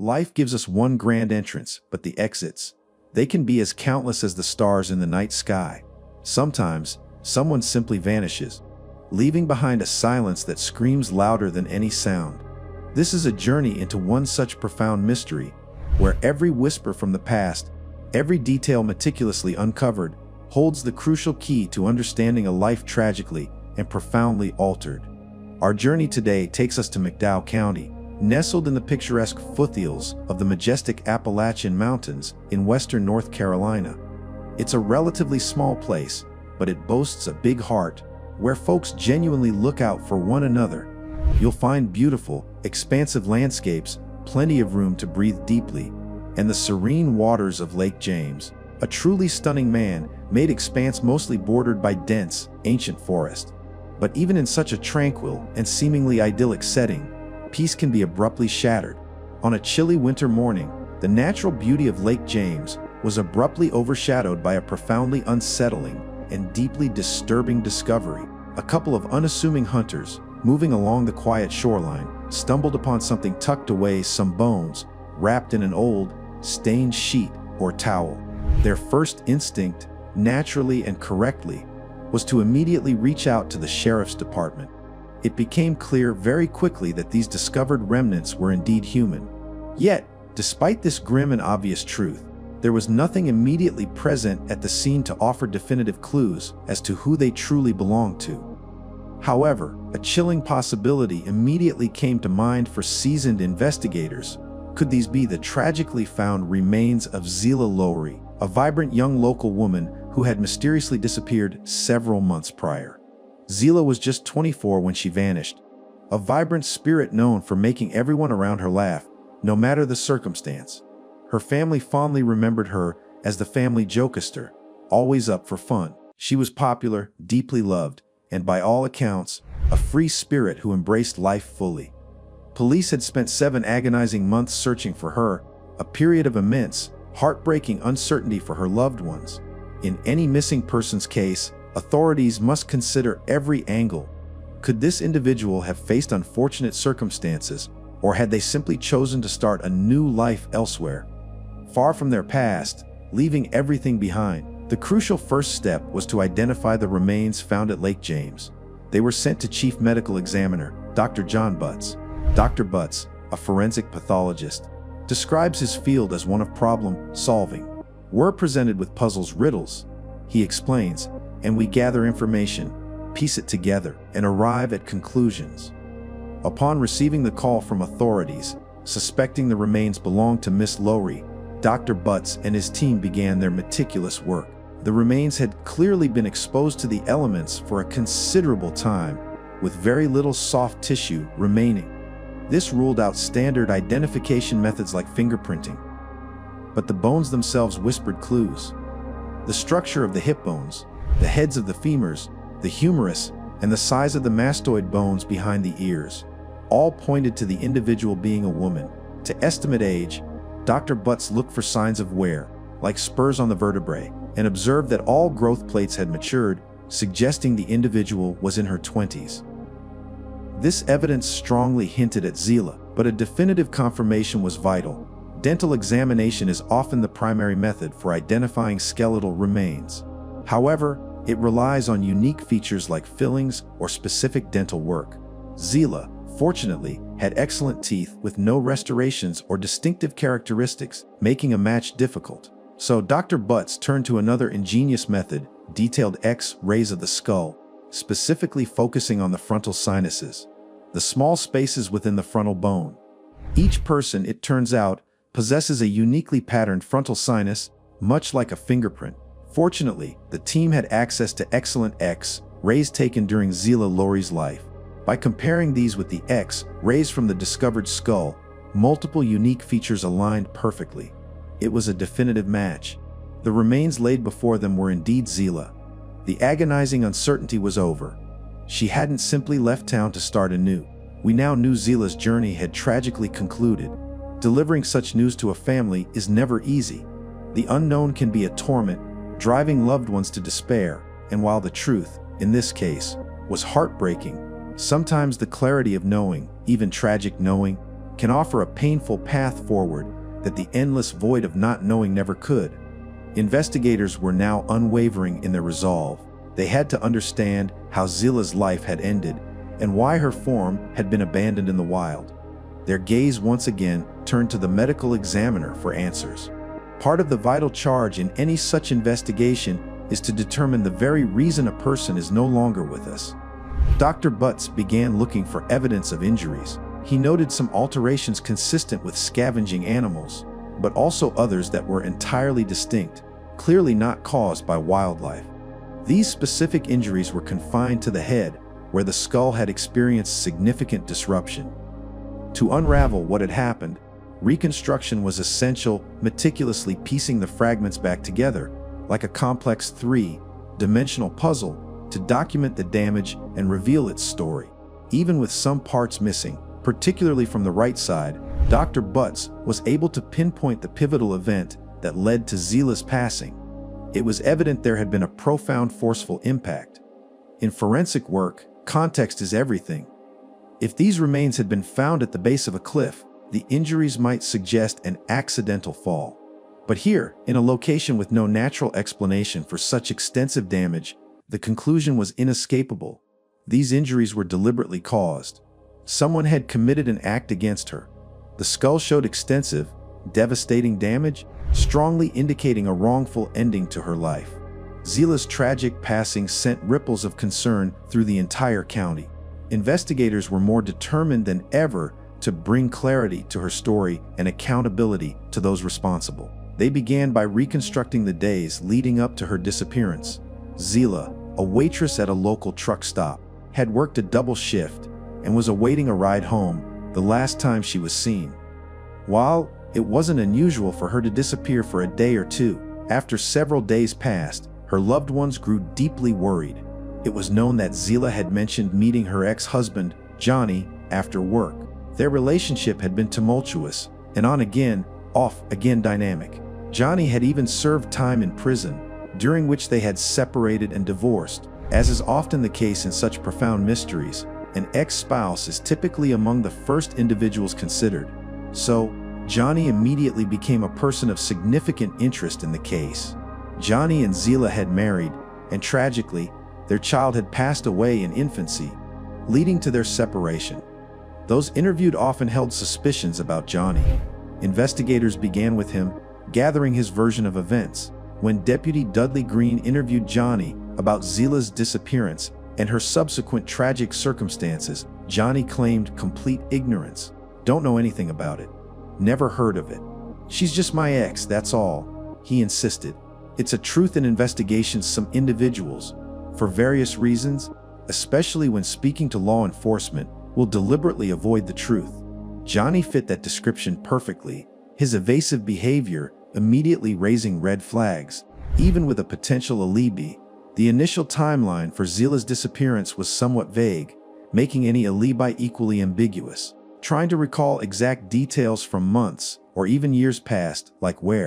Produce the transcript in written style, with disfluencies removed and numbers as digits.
Life gives us one grand entrance, but the exits, they can be as countless as the stars in the night sky. Sometimes, someone simply vanishes, leaving behind a silence that screams louder than any sound. This is a journey into one such profound mystery, where every whisper from the past, every detail meticulously uncovered, holds the crucial key to understanding a life tragically and profoundly altered. Our journey today takes us to McDowell County, nestled in the picturesque foothills of the majestic Appalachian Mountains in western North Carolina. It's a relatively small place, but it boasts a big heart, where folks genuinely look out for one another. You'll find beautiful, expansive landscapes, plenty of room to breathe deeply, and the serene waters of Lake James, a truly stunning man-made expanse mostly bordered by dense, ancient forest. But even in such a tranquil and seemingly idyllic setting, peace can be abruptly shattered. On a chilly winter morning, the natural beauty of Lake James was abruptly overshadowed by a profoundly unsettling and deeply disturbing discovery. A couple of unassuming hunters, moving along the quiet shoreline, stumbled upon something tucked away, some bones, wrapped in an old, stained sheet or towel. Their first instinct, naturally and correctly, was to immediately reach out to the sheriff's department. It became clear very quickly that these discovered remnants were indeed human. Yet, despite this grim and obvious truth, there was nothing immediately present at the scene to offer definitive clues as to who they truly belonged to. However, a chilling possibility immediately came to mind for seasoned investigators. Could these be the tragically found remains of Zila Lowry, a vibrant young local woman who had mysteriously disappeared several months prior? Zila was just 24 when she vanished, a vibrant spirit known for making everyone around her laugh, no matter the circumstance. Her family fondly remembered her as the family jokester, always up for fun. She was popular, deeply loved, and by all accounts, a free spirit who embraced life fully. Police had spent 7 agonizing months searching for her, a period of immense, heartbreaking uncertainty for her loved ones. In any missing persons case, authorities must consider every angle. Could this individual have faced unfortunate circumstances, or had they simply chosen to start a new life elsewhere, far from their past, leaving everything behind? The crucial first step was to identify the remains found at Lake James. They were sent to Chief Medical Examiner, Dr. John Butts. Dr. Butts, a forensic pathologist, describes his field as one of problem solving. We're presented with puzzles, riddles, he explains, and we gather information, piece it together, and arrive at conclusions. Upon receiving the call from authorities, suspecting the remains belonged to Miss Lowry, Dr. Butts and his team began their meticulous work. The remains had clearly been exposed to the elements for a considerable time, with very little soft tissue remaining. This ruled out standard identification methods like fingerprinting. But the bones themselves whispered clues. The structure of the hip bones, the heads of the femurs, the humerus, and the size of the mastoid bones behind the ears, all pointed to the individual being a woman. To estimate age, Dr. Butts looked for signs of wear, like spurs on the vertebrae, and observed that all growth plates had matured, suggesting the individual was in her 20s. This evidence strongly hinted at Zila, but a definitive confirmation was vital. Dental examination is often the primary method for identifying skeletal remains. However, it relies on unique features like fillings or specific dental work. Zila, fortunately, had excellent teeth with no restorations or distinctive characteristics, making a match difficult. So Dr. Butts turned to another ingenious method, detailed X-rays of the skull, specifically focusing on the frontal sinuses, the small spaces within the frontal bone. Each person, it turns out, possesses a uniquely patterned frontal sinus, much like a fingerprint. Fortunately, the team had access to excellent X-rays taken during Zila Lowry's life. By comparing these with the X-rays from the discovered skull, multiple unique features aligned perfectly. It was a definitive match. The remains laid before them were indeed Zila. The agonizing uncertainty was over. She hadn't simply left town to start anew. We now knew Zila's journey had tragically concluded. Delivering such news to a family is never easy. The unknown can be a torment, driving loved ones to despair, and while the truth, in this case, was heartbreaking, sometimes the clarity of knowing, even tragic knowing, can offer a painful path forward that the endless void of not knowing never could. Investigators were now unwavering in their resolve. They had to understand how Zila's life had ended and why her form had been abandoned in the wild. Their gaze once again turned to the medical examiner for answers. Part of the vital charge in any such investigation is to determine the very reason a person is no longer with us. Dr. Butts began looking for evidence of injuries. He noted some alterations consistent with scavenging animals, but also others that were entirely distinct, clearly not caused by wildlife. These specific injuries were confined to the head, where the skull had experienced significant disruption. To unravel what had happened, reconstruction was essential, meticulously piecing the fragments back together, like a complex three-dimensional puzzle, to document the damage and reveal its story. Even with some parts missing, particularly from the right side, Dr. Butts was able to pinpoint the pivotal event that led to Zila's passing. It was evident there had been a profound forceful impact. In forensic work, context is everything. If these remains had been found at the base of a cliff, the injuries might suggest an accidental fall. But here, in a location with no natural explanation for such extensive damage, the conclusion was inescapable. These injuries were deliberately caused. Someone had committed an act against her. The skull showed extensive, devastating damage, strongly indicating a wrongful ending to her life. Zila's tragic passing sent ripples of concern through the entire county. Investigators were more determined than ever to bring clarity to her story and accountability to those responsible. They began by reconstructing the days leading up to her disappearance. Zila, a waitress at a local truck stop, had worked a double shift and was awaiting a ride home the last time she was seen. While it wasn't unusual for her to disappear for a day or two, after several days passed, her loved ones grew deeply worried. It was known that Zila had mentioned meeting her ex-husband, Johnny, after work. Their relationship had been tumultuous, and on-again, off-again dynamic. Johnny had even served time in prison, during which they had separated and divorced. As is often the case in such profound mysteries, an ex-spouse is typically among the first individuals considered. So, Johnny immediately became a person of significant interest in the case. Johnny and Zila had married, and tragically, their child had passed away in infancy, leading to their separation. Those interviewed often held suspicions about Johnny. Investigators began with him, gathering his version of events. When Deputy Dudley Green interviewed Johnny about Zila's disappearance and her subsequent tragic circumstances, Johnny claimed complete ignorance. "Don't know anything about it. Never heard of it. She's just my ex, that's all," he insisted. It's a truth in investigations some individuals, for various reasons, especially when speaking to law enforcement, will deliberately avoid the truth. Johnny fit that description perfectly, his evasive behavior immediately raising red flags. Even with a potential alibi, the initial timeline for Zila's disappearance was somewhat vague, making any alibi equally ambiguous. Trying to recall exact details from months or even years past, like where